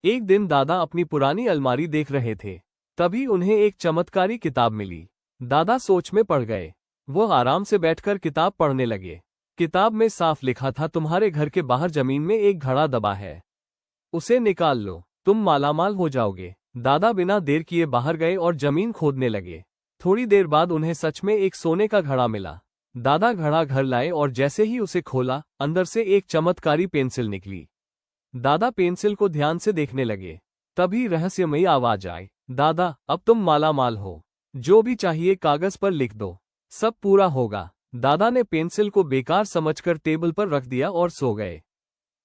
एक दिन दादा अपनी पुरानी अलमारी देख रहे थे। तभी उन्हें एक चमत्कारी किताब मिली। दादा सोच में पड़ गए। वो आराम से बैठकर किताब पढ़ने लगे। किताब में साफ लिखा था, तुम्हारे घर के बाहर जमीन में एक घड़ा दबा है, उसे निकाल लो, तुम मालामाल हो जाओगे। दादा बिना देर किए बाहर गए और जमीन खोदने लगे। थोड़ी देर बाद उन्हें सच में एक सोने का घड़ा मिला। दादा घड़ा घर लाए और जैसे ही उसे खोला, अंदर से एक चमत्कारी पेंसिल निकली। दादा पेंसिल को ध्यान से देखने लगे। तभी रहस्यमयी आवाज आई, दादा अब तुम मालामाल हो, जो भी चाहिए कागज पर लिख दो, सब पूरा होगा। दादा ने पेंसिल को बेकार समझकर टेबल पर रख दिया और सो गए।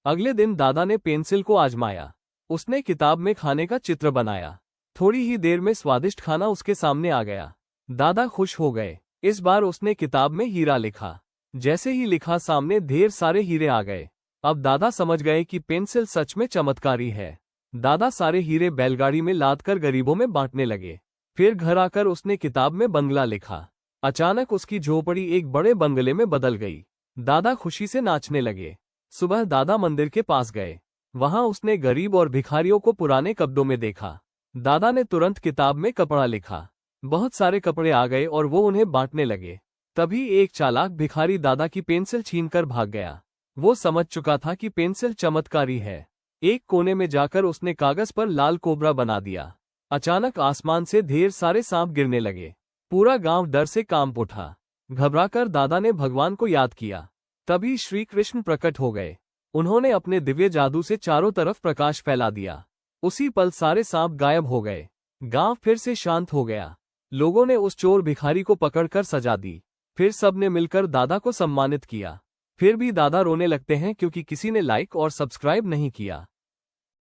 अगले दिन दादा ने पेंसिल को आजमाया। उसने किताब में खाने का चित्र बनाया। थोड़ी ही देर में स्वादिष्ट खाना उसके सामने आ गया। दादा खुश हो गए। इस बार उसने किताब में हीरा लिखा। जैसे ही लिखा, सामने ढेर सारे हीरे आ गए। अब दादा समझ गए कि पेंसिल सच में चमत्कारी है। दादा सारे हीरे बैलगाड़ी में लादकर गरीबों में बांटने लगे। फिर घर आकर उसने किताब में बंगला लिखा। अचानक उसकी झोपड़ी एक बड़े बंगले में बदल गई। दादा खुशी से नाचने लगे। सुबह दादा मंदिर के पास गए। वहां उसने गरीब और भिखारियों को पुराने कपड़ों में देखा। दादा ने तुरंत किताब में कपड़ा लिखा। बहुत सारे कपड़े आ गए और वो उन्हें बांटने लगे। तभी एक चालाक भिखारी दादा की पेंसिल छीनकर भाग गया। वो समझ चुका था कि पेंसिल चमत्कारी है। एक कोने में जाकर उसने कागज पर लाल कोबरा बना दिया। अचानक आसमान से ढेर सारे सांप गिरने लगे। पूरा गांव डर से कांप उठा। घबराकर दादा ने भगवान को याद किया। तभी श्री कृष्ण प्रकट हो गए। उन्होंने अपने दिव्य जादू से चारों तरफ प्रकाश फैला दिया। उसी पल सारे सांप गायब हो गए। गांव फिर से शांत हो गया। लोगों ने उस चोर भिखारी को पकड़कर सजा दी। फिर सबने मिलकर दादा को सम्मानित किया। फिर भी दादा रोने लगते हैं क्योंकि किसी ने लाइक और सब्सक्राइब नहीं किया।